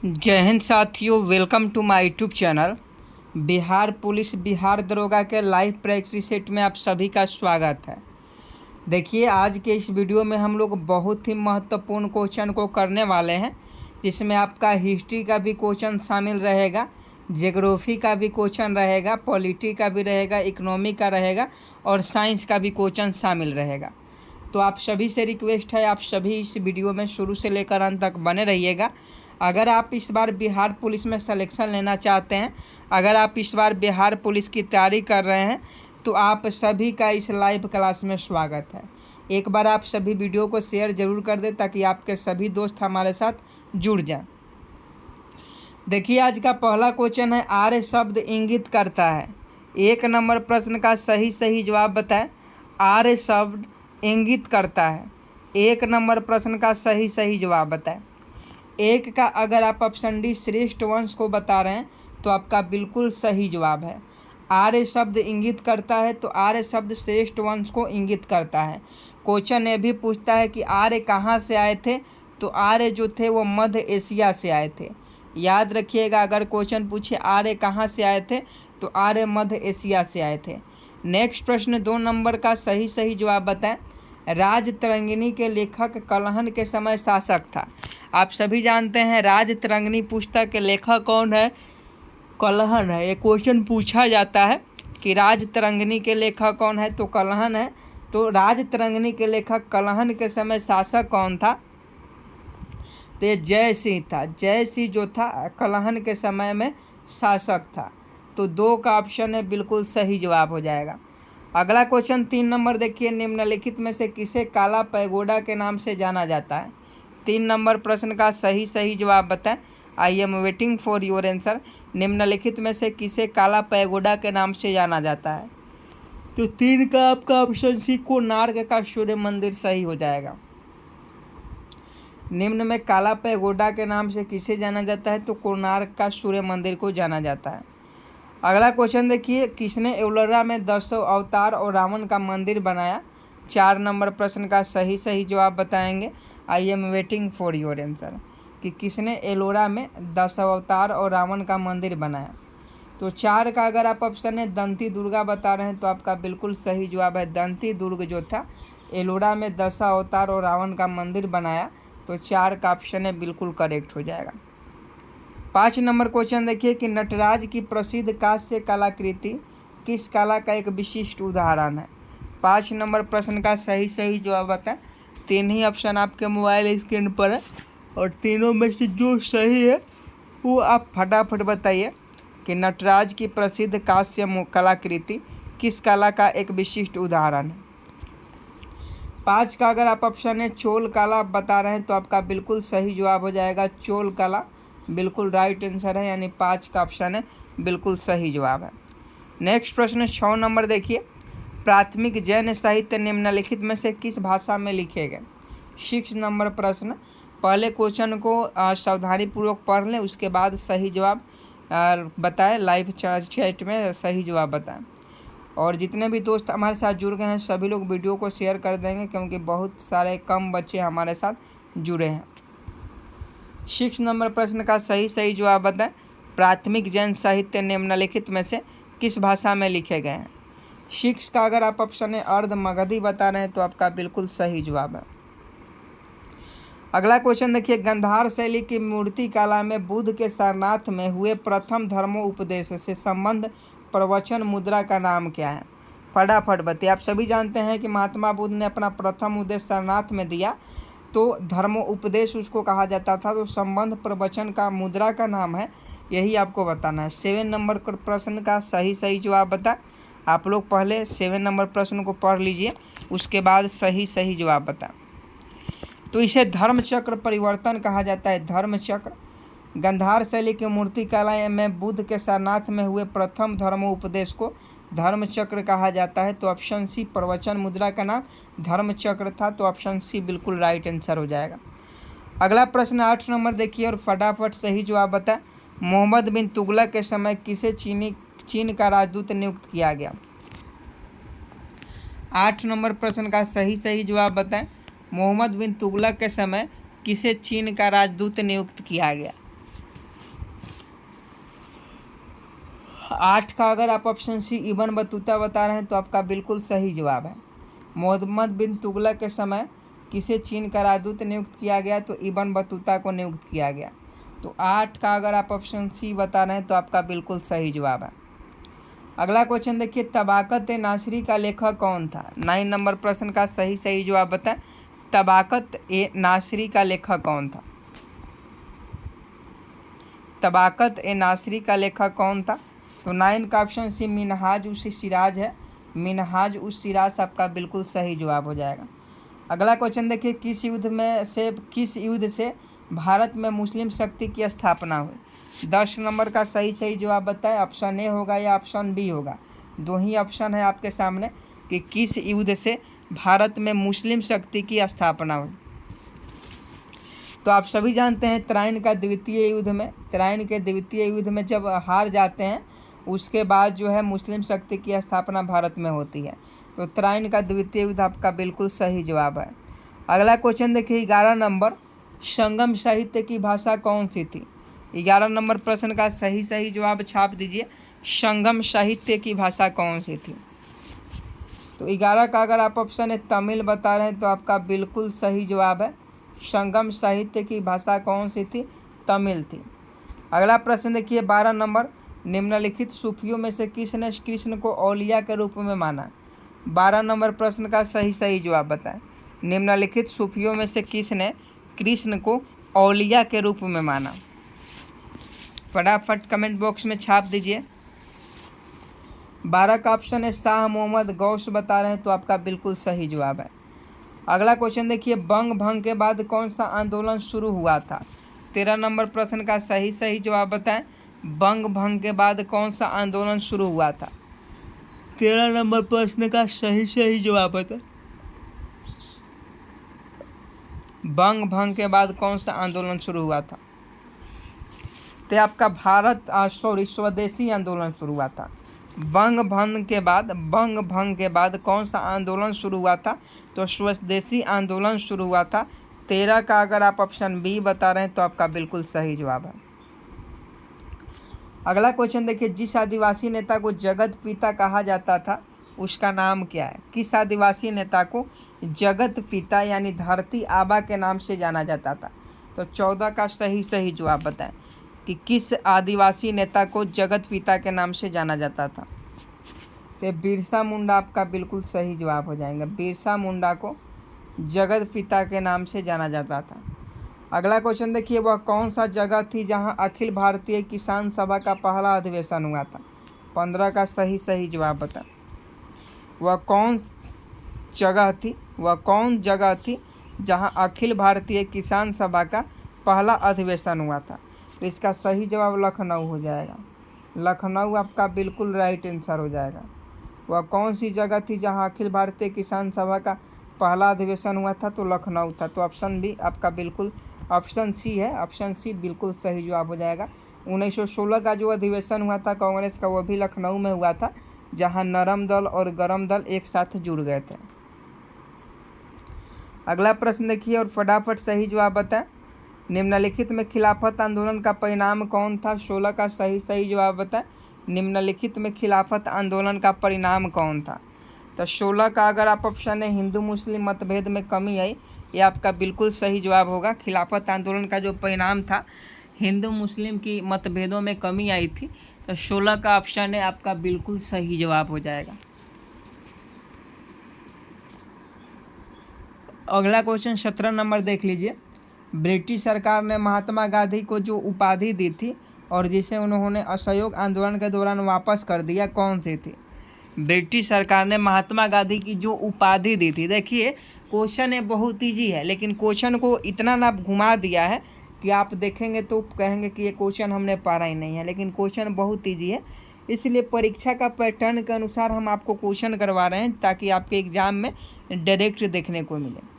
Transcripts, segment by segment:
जय हिंद साथियों, welcome to my YouTube channel. Bihar police Bihar दरोगा के लाइव प्रैक्टिस सेट में आप सभी का स्वागत है। देखिए, आज के इस वीडियो में हम लोग बहुत ही महत्वपूर्ण क्वेश्चन को करने वाले हैं, जिसमें आपका हिस्ट्री का भी क्वेश्चन शामिल रहेगा, ज्योग्राफी का भी क्वेश्चन रहेगा, पॉलिटी का भी रहेगा, इकोनॉमी का रहेगा और साइंस का भी क्वेश्चन शामिल रहेगा। तो आप सभी से रिक्वेस्ट है, आप सभी इस वीडियो में शुरू से लेकर अंत तक बने रहिएगा। अगर आप इस बार बिहार पुलिस में सिलेक्शन लेना चाहते हैं, अगर आप इस बार बिहार पुलिस की तैयारी कर रहे हैं, तो आप सभी का इस लाइव क्लास में स्वागत है। एक बार आप सभी वीडियो को शेयर जरूर कर दें ताकि आपके सभी दोस्त हमारे साथ जुड़ जाएं। देखिए, आज का पहला क्वेश्चन है, आर्य शब्द इंगित करता है। 1 नंबर प्रश्न का सही जवाब बताएं। आर्य शब्द इंगित करता है। 1 नंबर प्रश्न का सही जवाब बताएं। 1 का अगर आप ऑप्शन डी श्रेष्ठ वंश को बता रहे हैं तो आपका बिल्कुल सही जवाब है। आर्य शब्द इंगित करता है तो आर्य शब्द श्रेष्ठ वंश को इंगित करता है। क्वेश्चन ये भी पूछता है कि आर्य कहाँ से आए थे, तो आर्य जो थे वो मध्य एशिया से आए थे। याद रखिएगा, अगर क्वेश्चन पूछे आर्य कहाँ से आए थे तो आर्य मध्य एशिया से आए थे। नेक्स्ट प्रश्न 2 नंबर का सही जवाब बताएं। राजतरंगिणी के लेखक कलहन के समय शासक था। आप सभी जानते हैं राजतरंगिणी पुस्तक के लेखक कौन है? कलहन है। ये क्वेश्चन पूछा जाता है कि राजतरंगिणी के लेखक कौन है, तो कलहन है। तो राजतरंगिणी के लेखक कलहन के समय शासक कौन था? तो ये जय सिंह था। जय सिंह जो था कलहन के समय में शासक था। तो 2 का ऑप्शन है बिल्कुल सही जवाब हो जाएगा। अगला क्वेश्चन 3 नंबर देखिए, निम्नलिखित में से किसे काला पैगोडा के नाम से जाना जाता है? 3 नंबर प्रश्न का सही जवाब बताएं। I am waiting for your answer. निम्नलिखित में से किसे काला पैगोडा के नाम से जाना जाता है? तो 3 का आपका ऑप्शन सी कोणार्क का सूर्य मंदिर सही हो जाएगा। निम्न में काला पैगोडा के नाम से किसे जाना जाता है? तो कोणार्क का सूर्य मंदिर को जाना जाता है। अगला क्वेश्चन देखिए, किसने एलोरा में 10 अवतार और रावण का मंदिर बनाया? 4 नंबर प्रश्न का सही जवाब बताएंगे। I am waiting for your answer कि किसने एलोरा में 10 अवतार और रावण का मंदिर बनाया? तो 4 का अगर आप ऑप्शन है दंती दुर्गा बता रहे हैं तो आपका बिल्कुल सही जवाब है। दंती दुर्ग जो था एलोरा में 10 अवतार और रावण का मंदिर बनाया। तो 4 का ऑप्शन है बिल्कुल करेक्ट हो जाएगा। 5 नंबर क्वेश्चन देखिए कि नटराज की प्रसिद्ध कांस्य कलाकृति किस कला का एक विशिष्ट उदाहरण है? 5 नंबर प्रश्न का सही जवाब बताएं। 3 ही ऑप्शन आपके मोबाइल स्क्रीन पर है और तीनों में से जो सही है वो आप फटाफट बताइए कि नटराज की प्रसिद्ध कांस्य कलाकृति किस कला का एक विशिष्ट उदाहरण है। 5 का अगर आप ऑप्शन है चोल कला बता रहे हैं तो आपका बिल्कुल सही जवाब हो जाएगा। चोल कला बिल्कुल राइट आंसर है, यानी 5 का ऑप्शन है बिल्कुल सही जवाब है। नेक्स्ट प्रश्न 6 नंबर देखिए, प्राथमिक जैन साहित्य निम्नलिखित में से किस भाषा में लिखे गए? 6 नंबर प्रश्न। पहले क्वेश्चन को सावधानी पूर्वक पढ़ लें, उसके बाद सही जवाब बताएं। लाइव चैट में सही जवाब बताएं और जितने भी दोस्त हमारे साथ जुड़ गए हैं सभी लोग वीडियो को शेयर कर देंगे, क्योंकि बहुत सारे कम बच्चे हमारे साथ जुड़े हैं। 6 नंबर प्रश्न का सही जवाब बताएं। प्राथमिक जैन साहित्य निम्नलिखित में से किस भाषा में लिखे गए हैं? 6 का अगर आप ऑप्शन है अर्ध मगधी बता रहे हैं तो आपका बिल्कुल सही जवाब है। अगला क्वेश्चन देखिए, गंधार शैली की मूर्ति कला में बुद्ध के सारनाथ में हुए प्रथम धर्मोपदेश से संबंध प्रवचन मुद्रा का नाम क्या है? फटाफट बताइए। आप सभी जानते हैं कि महात्मा बुद्ध ने अपना प्रथम उपदेश सारनाथ में दिया, तो धर्मोपदेश उसको कहा जाता था। तो संबंध प्रवचन का मुद्रा का नाम है, यही आपको बताना है। 7 नंबर प्रश्न का सही जवाब बता। आप लोग पहले 7 नंबर प्रश्न को पढ़ लीजिए, उसके बाद सही जवाब बता। तो इसे धर्मचक्र परिवर्तन कहा जाता है। धर्मचक्र। गंधार शैली की मूर्ति कला में बुद्ध के सारनाथ में हुए प्रथम धर्मोपदेश को धर्मचक्र कहा जाता है। तो ऑप्शन सी प्रवचन मुद्रा का नाम धर्मचक्र था। तो ऑप्शन सी बिल्कुल राइट आंसर हो जाएगा। अगला प्रश्न 8 नंबर देखिए और फटाफट सही जवाब बताएं। मोहम्मद बिन तुगलक के समय किसे चीन का राजदूत नियुक्त किया गया? 8 नंबर प्रश्न का सही जवाब बताएं। मोहम्मद बिन तुगलक के समय किसे चीन का राजदूत नियुक्त किया गया? 8 का अगर आप ऑप्शन सी इब्न बतूता बता रहे हैं तो आपका बिल्कुल सही जवाब है। मोहम्मद बिन तुगलक के समय किसे चीन का राजदूत नियुक्त किया गया? तो इब्न बतूता को नियुक्त किया गया। तो 8 का अगर आप ऑप्शन सी बता रहे हैं तो आपका बिल्कुल सही जवाब है। अगला क्वेश्चन देखिए, तबाकत ए नासरी का लेखक कौन था? 9 नंबर प्रश्न का सही जवाब बताएं। तबाकत ए नासरी का लेखक कौन था? तबाकत ए नासरी का लेखक कौन था? तो 9 का ऑप्शन सी मिनहाज उस सिराज है। मिनहाज उस सिराज आपका बिल्कुल सही जवाब हो जाएगा। अगला क्वेश्चन देखिए, किस युद्ध से भारत में मुस्लिम शक्ति की स्थापना हुई? 10 नंबर का सही जवाब बताएं। ऑप्शन ए होगा या ऑप्शन बी होगा? दो ही ऑप्शन है आपके सामने कि किस युद्ध से भारत में मुस्लिम शक्ति की स्थापना हुई। तो आप सभी जानते हैं तराइन के द्वितीय युद्ध में जब हार जाते हैं उसके बाद जो है मुस्लिम शक्ति की स्थापना भारत में होती है। तो तराइन का द्वितीय युद्ध आपका बिल्कुल सही जवाब है। अगला क्वेश्चन देखिए, 11 नंबर, संगम साहित्य की भाषा कौन सी थी? 11 नंबर प्रश्न का सही जवाब छाप दीजिए। संगम साहित्य की भाषा कौन सी थी? तो 11 का अगर आप ऑप्शन है तमिल बता रहे हैं तो आपका बिल्कुल सही जवाब है। संगम साहित्य की भाषा कौन सी थी? तमिल थी। अगला प्रश्न देखिए, 12 नंबर, निम्नलिखित सूफियों में से किसने कृष्ण को औलिया के रूप में माना? 12 नंबर प्रश्न का सही जवाब बताएं। निम्नलिखित सूफियों में से किसने कृष्ण को औलिया के रूप में माना? फटाफट कमेंट बॉक्स में छाप दीजिए। 12 का ऑप्शन है शाह मोहम्मद गौस बता रहे हैं तो आपका बिल्कुल सही जवाब है। अगला क्वेश्चन देखिए, बंग भंग के बाद कौन सा आंदोलन शुरू हुआ था? 13 नंबर प्रश्न का सही जवाब बताएं। बंग भंग के बाद कौन सा आंदोलन शुरू हुआ था? 13 नंबर प्रश्न का सही जवाब बताएं। बंग भंग के बाद कौन सा आंदोलन शुरू हुआ था? तो आपका स्वदेशी आंदोलन शुरू हुआ था। बंग भंग के बाद कौन सा आंदोलन शुरू हुआ था? तो स्वदेशी आंदोलन शुरू हुआ था। 13 का अगर आप ऑप्शन बी बता रहे हैं तो आपका बिल्कुल सही जवाब है। अगला क्वेश्चन देखिए, जिस आदिवासी नेता को जगत पिता कहा जाता था उसका नाम क्या है? किस आदिवासी नेता को जगत पिता यानी धरती आबा के नाम से जाना जाता था? तो 14 का सही जवाब बताएं कि किस आदिवासी नेता को जगत पिता के नाम से जाना जाता था? तो बिरसा मुंडा आपका बिल्कुल सही जवाब हो जाएगा। बिरसा मुंडा को जगत पिता के नाम से जाना जाता था। अगला क्वेश्चन देखिए, वह कौन सा जगह थी जहां अखिल भारतीय किसान सभा का पहला अधिवेशन हुआ था? 15 का सही जवाब बता। वह कौन जगह थी जहां अखिल भारतीय किसान सभा का पहला अधिवेशन हुआ था? तो इसका सही जवाब लखनऊ हो जाएगा। लखनऊ आपका बिल्कुल राइट आंसर हो जाएगा। वह कौन सी जगह थी जहां अखिल भारतीय किसान सभा का पहला अधिवेशन हुआ था? तो लखनऊ था। तो ऑप्शन बी आपका बिल्कुल ऑप्शन सी है। ऑप्शन सी बिल्कुल सही जवाब हो जाएगा। 1916 का जो अधिवेशन हुआ था कांग्रेस का, वह भी लखनऊ में हुआ था जहां नरम दल और गरम दल एक साथ जुड़ गए थे। अगला प्रश्न देखिए और फटाफट सही जवाब बताएं। निम्नलिखित में खिलाफत आंदोलन का परिणाम कौन था? 16 का सही जवाब बताएं। निम्नलिखित में खिलाफत आंदोलन का परिणाम कौन था? तो 16 का अगर आप ऑप्शन है हिंदू मुस्लिम मतभेद में कमी आई, ये आपका बिल्कुल सही जवाब होगा। खिलाफत आंदोलन का जो परिणाम था, हिंदू मुस्लिम की मतभेदों में कमी आई थी। तो 16 का ऑप्शन है आपका बिल्कुल सही जवाब हो जाएगा। अगला क्वेश्चन 17 नंबर देख लीजिए। ब्रिटिश सरकार ने महात्मा गांधी को जो उपाधि दी थी और जिसे उन्होंने असहयोग आंदोलन के दौरान वापस कर दिया, कौन सी थी? ब्रिटिश सरकार ने महात्मा गांधी की जो उपाधि दी थी, देखिए क्वेश्चन है बहुत ईजी है, लेकिन क्वेश्चन को इतना ना घुमा दिया है कि आप देखेंगे तो कहेंगे कि ये क्वेश्चन हमने पढ़ा ही नहीं है, लेकिन क्वेश्चन बहुत ईजी है। इसलिए परीक्षा का पैटर्न के अनुसार हम आपको क्वेश्चन करवा रहे हैं ताकि आपके एग्जाम में डायरेक्ट देखने को मिले।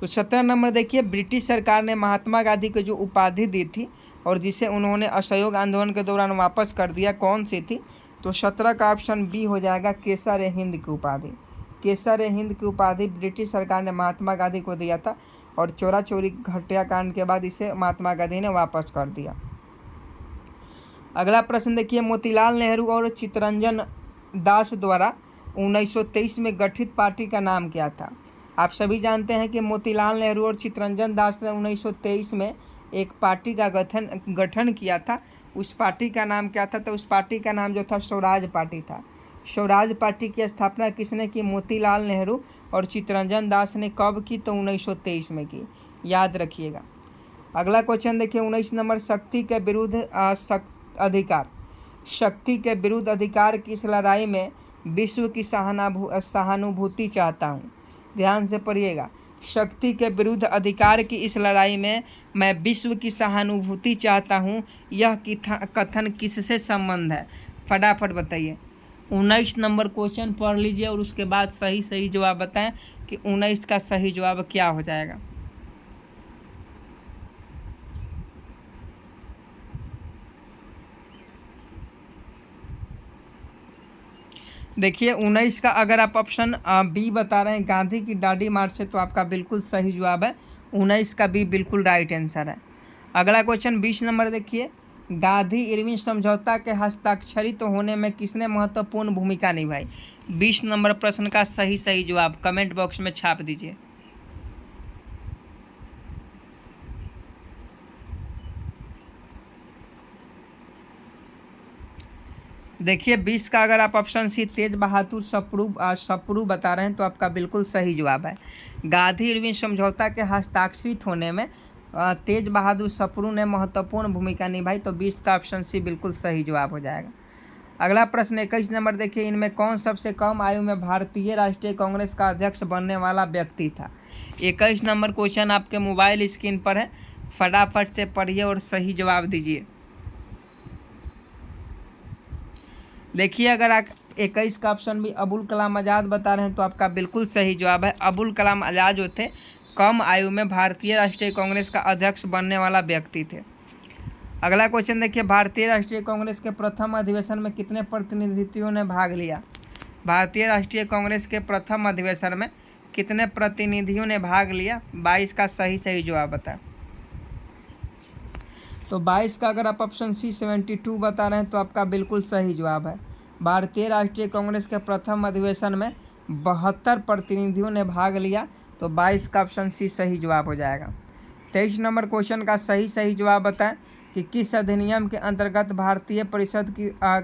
तो 17 नंबर देखिए, ब्रिटिश सरकार ने महात्मा गांधी को जो उपाधि दी थी और जिसे उन्होंने असहयोग आंदोलन के दौरान वापस कर दिया, कौन सी थी? तो 17 का ऑप्शन बी हो जाएगा, केसर ए हिंद की उपाधि। केसर ए हिंद की उपाधि ब्रिटिश सरकार ने महात्मा गांधी को दिया था और चोरी हत्याकांड के बाद इसे महात्मा गांधी ने वापस कर दिया। अगला प्रश्न देखिए, मोतीलाल नेहरू और चित्तरंजन दास द्वारा 1923 में गठित पार्टी का नाम क्या था? आप सभी जानते हैं कि मोतीलाल नेहरू और चित्तरंजन दास ने 1923 में एक पार्टी का गठन किया था। उस पार्टी का नाम क्या था? तो उस पार्टी का नाम जो था स्वराज पार्टी था। स्वराज पार्टी की स्थापना किसने की? मोतीलाल नेहरू और चित्तरंजन दास ने कब की? तो 1923 में की, याद रखिएगा। अगला क्वेश्चन देखिए 19 नंबर, शक्ति के विरुद्ध अधिकार। शक्ति के विरुद्ध अधिकार की इस लड़ाई में विश्व की सहानुभूति चाहता हूँ। ध्यान से पढ़िएगा, शक्ति के विरुद्ध अधिकार की इस लड़ाई में मैं विश्व की सहानुभूति चाहता हूँ, यह कथन किससे संबंध है? फटाफट बताइए। 19 नंबर क्वेश्चन पढ़ लीजिए और उसके बाद सही सही जवाब बताएं कि 19 का सही जवाब क्या हो जाएगा। देखिए 19 का अगर आप ऑप्शन बी बता रहे हैं, गांधी की दाढ़ी मार्च से, तो आपका बिल्कुल सही जवाब है 19 का बी बिल्कुल राइट आंसर है। अगला क्वेश्चन 20 नंबर देखिए, गांधी इरविन समझौता के हस्ताक्षरित होने में किसने महत्वपूर्ण भूमिका निभाई? 20 नंबर प्रश्न का सही जवाब कमेंट बॉक्स में छाप दीजिए। देखिए 20 का अगर आप ऑप्शन सी तेज बहादुर सप्रू बता रहे हैं, तो आपका बिल्कुल सही जवाब है। गांधी इरविन समझौता के हस्ताक्षरित होने में तेज बहादुर सप्रू ने महत्वपूर्ण भूमिका निभाई, तो 20 का ऑप्शन सी बिल्कुल सही जवाब हो जाएगा। अगला प्रश्न 21 नंबर देखिए, इनमें कौन सबसे कम आयु में भारतीय राष्ट्रीय कांग्रेस का अध्यक्ष बनने वाला व्यक्ति था? 21 नंबर क्वेश्चन आपके मोबाइल स्क्रीन पर है, फटाफट से पढ़िए और सही जवाब दीजिए। देखिए अगर आप 21 का ऑप्शन भी अबुल कलाम आज़ाद बता रहे हैं, तो आपका बिल्कुल सही जवाब है। अबुल कलाम आज़ाद जो थे कम आयु में भारतीय राष्ट्रीय कांग्रेस का अध्यक्ष बनने वाला व्यक्ति थे। अगला क्वेश्चन देखिए, भारतीय राष्ट्रीय कांग्रेस के प्रथम अधिवेशन में कितने प्रतिनिधियों ने भाग लिया? भारतीय राष्ट्रीय कांग्रेस के प्रथम अधिवेशन में कितने प्रतिनिधियों ने भाग लिया? 22 का सही जवाब बताएं। तो 22 का अगर आप ऑप्शन सी 72 बता रहे हैं, तो आपका बिल्कुल सही जवाब है। भारतीय राष्ट्रीय कांग्रेस के प्रथम अधिवेशन में 72 प्रतिनिधियों ने भाग लिया, तो 22 का ऑप्शन सी सही जवाब हो जाएगा। 23 नंबर क्वेश्चन का सही जवाब बताएं कि किस अधिनियम के अंतर्गत भारतीय परिषद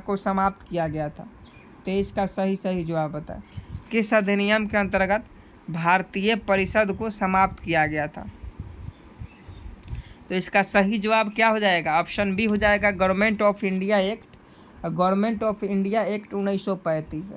को समाप्त किया गया था? 23 का सही जवाब बताएं, किस अधिनियम के अंतर्गत भारतीय परिषद को समाप्त किया गया था? तो इसका सही जवाब क्या हो जाएगा? ऑप्शन बी हो जाएगा, government of India act. Government of India act 1935।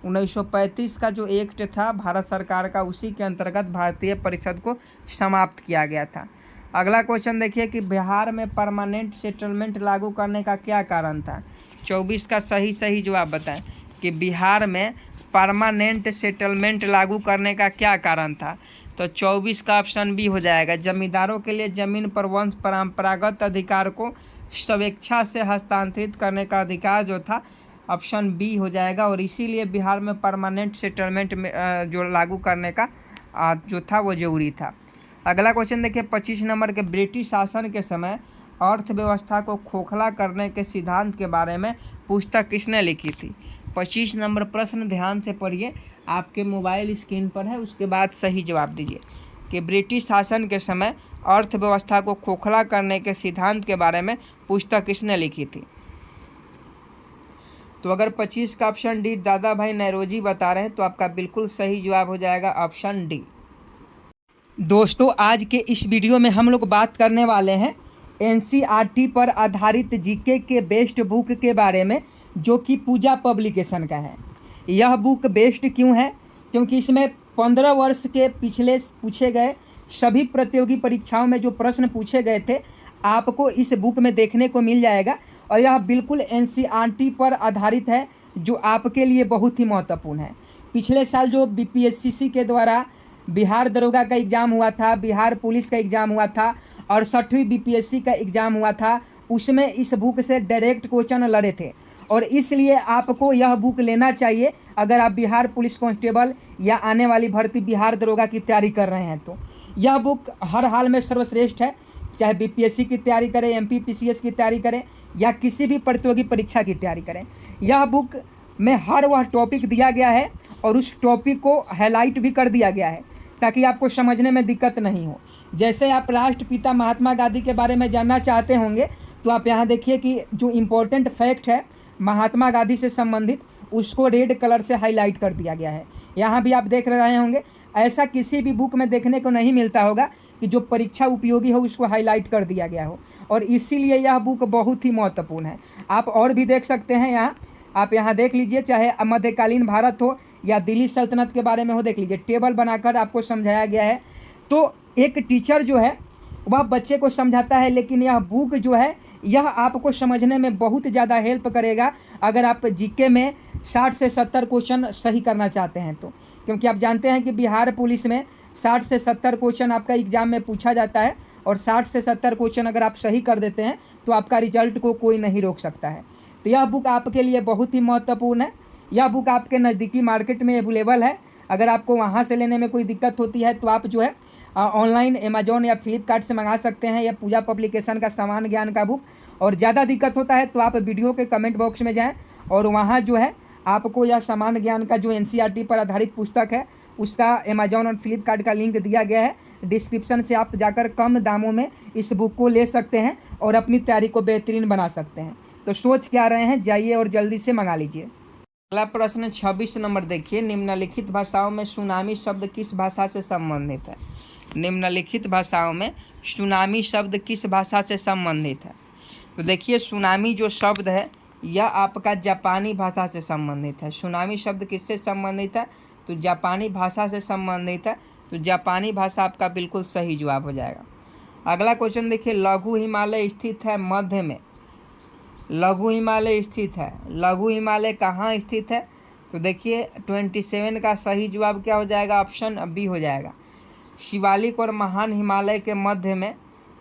1935 का जो एक्ट था भारत सरकार का, उसी के अंतर्गत भारतीय परिषद को समाप्त किया गया था। अगला क्वेश्चन देखिए कि बिहार में परमानेंट सेटलमेंट लागू करने का क्या कारण था? 24 का सही जवाब बताएं कि बिहार में परमानेंट सेटलमेंट लागू करने का क्या कारण था? तो 24 का ऑप्शन बी हो जाएगा, जमींदारों के लिए जमीन पर वंश परंपरागत अधिकार को स्वेच्छा से हस्तांतरित करने का अधिकार जो था, ऑप्शन बी हो जाएगा। और इसीलिए बिहार में परमानेंट सेटलमेंट में जो लागू करने का जो था वो जरूरी था। अगला क्वेश्चन देखिए 25 नंबर के, ब्रिटिश शासन के समय अर्थव्यवस्था को खोखला करने के सिद्धांत के बारे में पुस्तक किसने लिखी थी? 25 नंबर प्रश्न ध्यान से पढ़िए, आपके मोबाइल स्क्रीन पर है, उसके बाद सही जवाब दीजिए कि ब्रिटिश शासन के समय अर्थव्यवस्था को खोखला करने के सिद्धांत के बारे में पुस्तक किसने लिखी थी? तो अगर 25 का ऑप्शन डी दादा भाई नौरोजी बता रहे हैं, तो आपका बिल्कुल सही जवाब हो जाएगा ऑप्शन डी। दोस्तों आज के इस वीडियो में हम लोग बात करने वाले हैं एनसीईआरटी पर आधारित जीके के बेस्ट बुक के बारे में, जो कि पूजा पब्लिकेशन का है। यह बुक बेस्ट क्यों है? क्योंकि इसमें 15 वर्ष के पिछले पूछे गए सभी प्रतियोगी परीक्षाओं में जो प्रश्न पूछे गए थे, आपको इस बुक में देखने को मिल जाएगा। और यह बिल्कुल एनसीईआरटी पर आधारित है, जो आपके लिए बहुत ही महत्वपूर्ण है। पिछले साल जो बीपीएससी के द्वारा बिहार दरोगा का एग्ज़ाम हुआ था, बिहार पुलिस का एग्ज़ाम हुआ था और 6वीं बीपीएससी का एग्ज़ाम हुआ था, उसमें इस बुक से डायरेक्ट क्वेश्चन लड़े थे। और इसलिए आपको यह बुक लेना चाहिए अगर आप बिहार पुलिस कांस्टेबल या आने वाली भर्ती बिहार दरोगा की तैयारी कर रहे हैं। तो यह बुक हर हाल में सर्वश्रेष्ठ है, चाहे बीपीएससी की तैयारी करें, एमपीपीसीएस की तैयारी करें या किसी भी प्रतियोगी परीक्षा की तैयारी करें। यह बुक में हर वह टॉपिक दिया गया है और उस टॉपिक को हाईलाइट भी कर दिया गया है ताकि आपको समझने में दिक्कत नहीं हो। जैसे आप राष्ट्रपिता महात्मा गांधी के बारे में जानना चाहते होंगे तो आप यहाँ देखिए कि जो इम्पोर्टेंट फैक्ट है महात्मा गांधी से संबंधित उसको रेड कलर से हाईलाइट कर दिया गया है। यहाँ भी आप देख रहे होंगे, ऐसा किसी भी बुक में देखने को नहीं मिलता होगा कि जो परीक्षा उपयोगी हो उसको हाईलाइट कर दिया गया हो, और इसीलिए यह बुक बहुत ही महत्वपूर्ण है। आप और भी देख सकते हैं यहाँ, आप यहाँ देख लीजिए, चाहे मध्यकालीन भारत हो या दिल्ली सल्तनत के बारे में हो, देख लीजिए टेबल बनाकर आपको समझाया गया है। तो एक टीचर जो है वह बच्चे को समझाता है, लेकिन यह बुक जो है यह आपको समझने में बहुत ज़्यादा हेल्प करेगा अगर आप जीके में 60 से 70 क्वेश्चन सही करना चाहते हैं तो, क्योंकि आप जानते हैं कि बिहार पुलिस में 60 से 70 क्वेश्चन आपका एग्ज़ाम में पूछा जाता है, और 60 से 70 क्वेश्चन अगर आप सही कर देते हैं तो आपका रिजल्ट को कोई नहीं रोक सकता है। तो यह बुक आपके लिए बहुत ही महत्वपूर्ण है। यह बुक आपके नज़दीकी मार्केट में अवेलेबल है। अगर आपको वहाँ से लेने में कोई दिक्कत होती है तो आप जो है ऑनलाइन अमेजोन या फ्लिपकार्ट से मंगा सकते हैं, या पूजा पब्लिकेशन का सामान्य ज्ञान का बुक। और ज़्यादा दिक्कत होता है तो आप वीडियो के कमेंट बॉक्स में जाएं और वहाँ जो है आपको यह सामान्य ज्ञान का जो एनसीईआरटी पर आधारित पुस्तक है उसका अमेजोन और फ्लिपकार्ट का लिंक दिया गया है डिस्क्रिप्शन से। आप जाकर कम दामों में इस बुक को ले सकते हैं और अपनी तैयारी को बेहतरीन बना सकते हैं। तो सोच क्या रहे हैं, जाइए और जल्दी से मंगा लीजिए। अगला प्रश्न 26 नंबर देखिए, निम्नलिखित भाषाओं में सुनामी शब्द किस भाषा से संबंधित है? निम्नलिखित भाषाओं में सुनामी शब्द किस भाषा से संबंधित है? तो देखिए सुनामी जो शब्द है यह आपका जापानी भाषा से संबंधित है। सुनामी शब्द किससे संबंधित है? तो जापानी भाषा से संबंधित है। तो जापानी भाषा आपका बिल्कुल सही जवाब हो जाएगा। अगला क्वेश्चन देखिए, लघु हिमालय स्थित है मध्य में। लघु हिमालय स्थित है, लघु हिमालय कहाँ स्थित है? तो देखिए 27 का सही जवाब क्या हो जाएगा? ऑप्शन बी हो जाएगा। शिवालिक और महान हिमालय के मध्य में,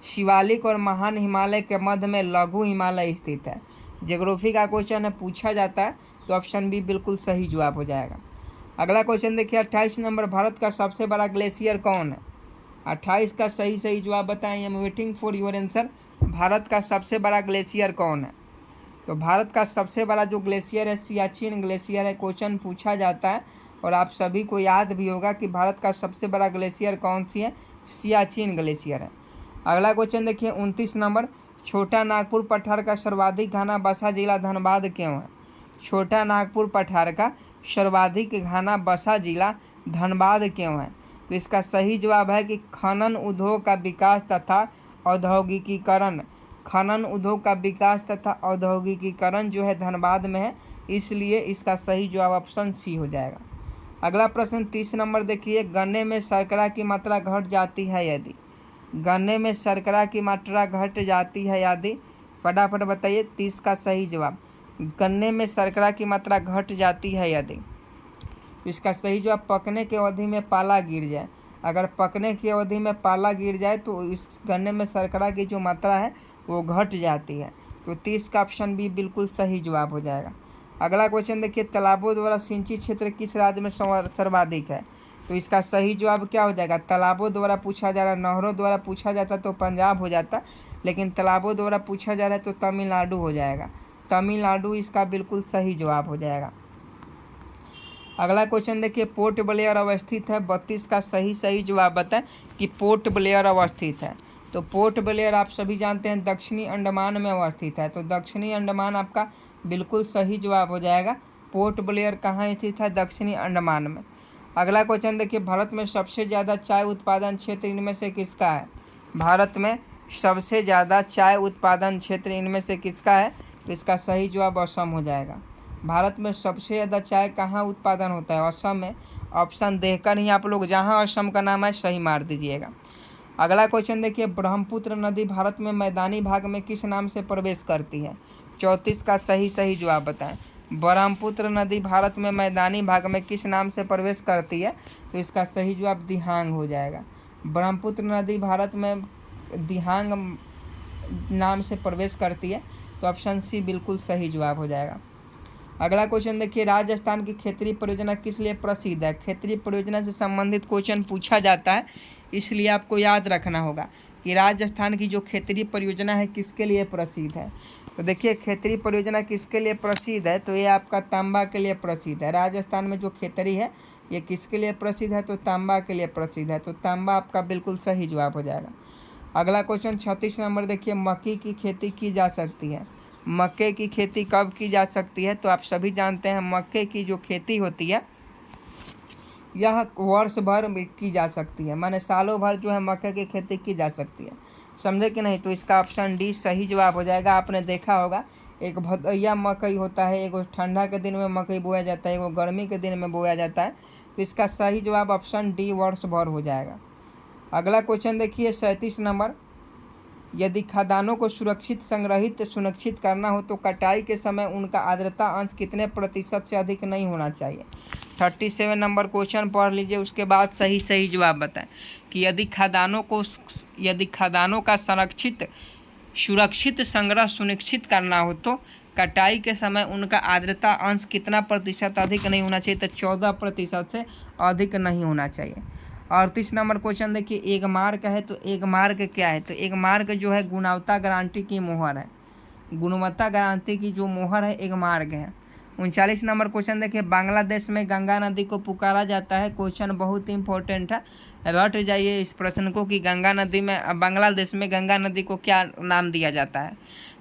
शिवालिक और महान हिमालय के मध्य में लघु हिमालय स्थित है। ज्योग्राफी का क्वेश्चन है, पूछा जाता है, तो ऑप्शन बी बिल्कुल सही जवाब हो जाएगा। अगला क्वेश्चन देखिए 28 नंबर, भारत का सबसे बड़ा ग्लेशियर कौन है? 28 का सही जवाब बताएं। I am waiting for your answer. Bharat का सबसे बड़ा ग्लेशियर कौन है? तो भारत का सबसे बड़ा जो ग्लेशियर है सियाचिन ग्लेशियर है। क्वेश्चन पूछा जाता है और आप सभी को याद भी होगा कि भारत का सबसे बड़ा ग्लेशियर कौन सी है? सियाचिन ग्लेशियर है। अगला क्वेश्चन देखिए 29 नंबर, छोटा नागपुर पठार का सर्वाधिक घना बसा जिला धनबाद क्यों है? छोटा नागपुर पठार का सर्वाधिक घना बसा जिला धनबाद क्यों है? तो इसका सही जवाब है कि खनन उद्योग का विकास तथा औद्योगिकीकरण, खनन उद्योग का विकास तथा औद्योगिकीकरण जो है धनबाद में है, इसलिए इसका सही जवाब ऑप्शन सी हो जाएगा। अगला प्रश्न 30 नंबर देखिए, गन्ने में शर्करा की मात्रा घट जाती है यदि? गन्ने में शर्करा की मात्रा घट जाती है यदि? फटाफट बताइए 30 का सही जवाब। गन्ने में शर्करा की मात्रा घट जाती है यदि? इसका सही जवाब पकने की अवधि में पाला गिर जाए। अगर पकने की अवधि में पाला गिर जाए तो इस गन्ने में शर्करा की जो मात्रा है वो घट जाती है। तो 30 का ऑप्शन बी बिल्कुल सही जवाब हो जाएगा। अगला क्वेश्चन देखिए, तालाबों द्वारा सिंचित क्षेत्र किस राज्य में सर्वाधिक है? तो इसका सही जवाब क्या हो जाएगा? तालाबों द्वारा पूछा जा रहा है, नहरों द्वारा पूछा जाता तो पंजाब हो जाता, लेकिन तालाबों द्वारा पूछा जा रहा है तो तमिलनाडु हो जाएगा। तमिलनाडु इसका बिल्कुल सही जवाब हो जाएगा। अगला क्वेश्चन देखिए, पोर्ट ब्लेयर अवस्थित है 32 का सही जवाब बताएं कि पोर्ट ब्लेयर अवस्थित है। तो पोर्ट ब्लेयर आप सभी जानते हैं दक्षिणी अंडमान में अवस्थित है, तो दक्षिणी अंडमान आपका बिल्कुल सही जवाब हो जाएगा। पोर्ट ब्लेयर कहाँ स्थित है? दक्षिणी अंडमान में। अगला क्वेश्चन देखिए, भारत में सबसे ज़्यादा चाय उत्पादन क्षेत्र इनमें से किसका है? भारत में सबसे ज़्यादा चाय उत्पादन क्षेत्र इनमें से किसका है? तो इसका सही जवाब असम हो जाएगा। भारत में सबसे ज़्यादा चाय कहाँ उत्पादन होता है? असम में। ऑप्शन देखकर ही आप लोग जहाँ असम का नाम है सही मार दीजिएगा। अगला क्वेश्चन देखिए, ब्रह्मपुत्र नदी भारत में मैदानी भाग में किस नाम से प्रवेश करती है? 34 का सही जवाब बताएं। ब्रह्मपुत्र नदी भारत में मैदानी भाग में किस नाम से प्रवेश करती है? तो इसका सही जवाब दिहांग हो जाएगा। ब्रह्मपुत्र नदी भारत में दिहांग नाम से प्रवेश करती है, तो ऑप्शन सी बिल्कुल सही जवाब हो जाएगा। अगला क्वेश्चन देखिए, राजस्थान की खेतरी परियोजना किस लिए प्रसिद्ध है? खेतरी परियोजना से संबंधित क्वेश्चन पूछा जाता है, इसलिए आपको याद रखना होगा कि राजस्थान की जो खेतड़ी परियोजना है किसके लिए प्रसिद्ध है। तो देखिए खेतड़ी परियोजना किसके लिए प्रसिद्ध है, तो ये आपका तांबा के लिए प्रसिद्ध है। राजस्थान में जो खेतड़ी है ये किसके लिए प्रसिद्ध है, तो तांबा के लिए प्रसिद्ध है। तो तांबा आपका बिल्कुल सही जवाब हो जाएगा। अगला क्वेश्चन 36 नंबर देखिए, मक्की की खेती की जा सकती है। मक्के की खेती कब की जा सकती है, तो आप सभी जानते हैं मक्के की जो खेती होती है यह वर्ष भर में की जा सकती है, माने सालों भर जो है मक्के की खेती की जा सकती है। समझे कि नहीं, तो इसका ऑप्शन डी सही जवाब हो जाएगा। आपने देखा होगा एक भदैया मकई होता है, एक ठंडा के दिन में मकई बोया जाता है, एक गर्मी के दिन में बोया जाता है। तो इसका सही जवाब ऑप्शन डी वर्ष भर हो जाएगा। अगला क्वेश्चन देखिए 37 नंबर, यदि खाद्यान्नों को सुरक्षित करना हो तो कटाई के समय उनका आर्द्रता अंश कितने प्रतिशत से अधिक नहीं होना चाहिए। 37 नंबर क्वेश्चन पढ़ लीजिए, उसके बाद सही जवाब बताएं कि यदि खाद्यान्नों का सुरक्षित संग्रह सुनिश्चित करना हो तो कटाई के समय उनका आर्द्रता अंश कितना प्रतिशत अधिक नहीं होना चाहिए, तो 14% से अधिक नहीं होना चाहिए। 38 नंबर क्वेश्चन देखिए, एक मार्क है तो एक मार्क क्या है, तो एक मार्क जो है गुणवत्ता गारंटी की मोहर है। गुणवत्ता गारंटी की जो मोहर है एक मार्क है। 39 नंबर क्वेश्चन देखिए, बांग्लादेश में गंगा नदी को पुकारा जाता है। क्वेश्चन बहुत इंपॉर्टेंट है, रट जाइए इस प्रश्न को कि बांग्लादेश में गंगा नदी को क्या नाम दिया जाता है,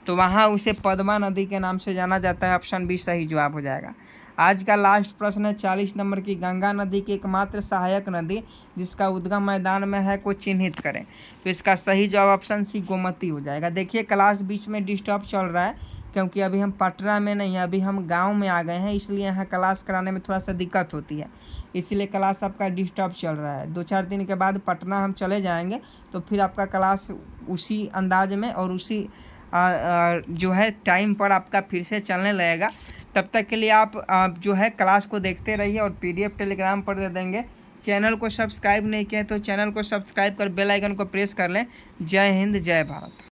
तो वहाँ उसे पद्मा नदी के नाम से जाना जाता है। ऑप्शन बी सही जवाब हो जाएगा। आज का लास्ट प्रश्न है 40 नंबर की, गंगा नदी की एकमात्र सहायक नदी जिसका उद्गम मैदान में है को चिन्हित करें। तो इसका सही जवाब ऑप्शन सी गोमती हो जाएगा। देखिए क्लास बीच में डिस्टर्ब चल रहा है क्योंकि अभी हम पटना में नहीं है, अभी हम गांव में आ गए हैं, इसलिए यहाँ क्लास कराने में थोड़ा सा दिक्कत होती है, इसीलिए क्लास आपका डिस्टर्ब चल रहा है। 2-4 दिन के बाद पटना हम चले जाएंगे तो फिर आपका क्लास उसी अंदाज में और उसी जो है टाइम पर आपका फिर से चलने लगेगा। तब तक के लिए आप जो है क्लास को देखते रहिए और PDF टेलीग्राम पर दे देंगे। चैनल को सब्सक्राइब नहीं किया तो चैनल को सब्सक्राइब कर बेल आइकन को प्रेस कर लें। जय हिंद जय भारत।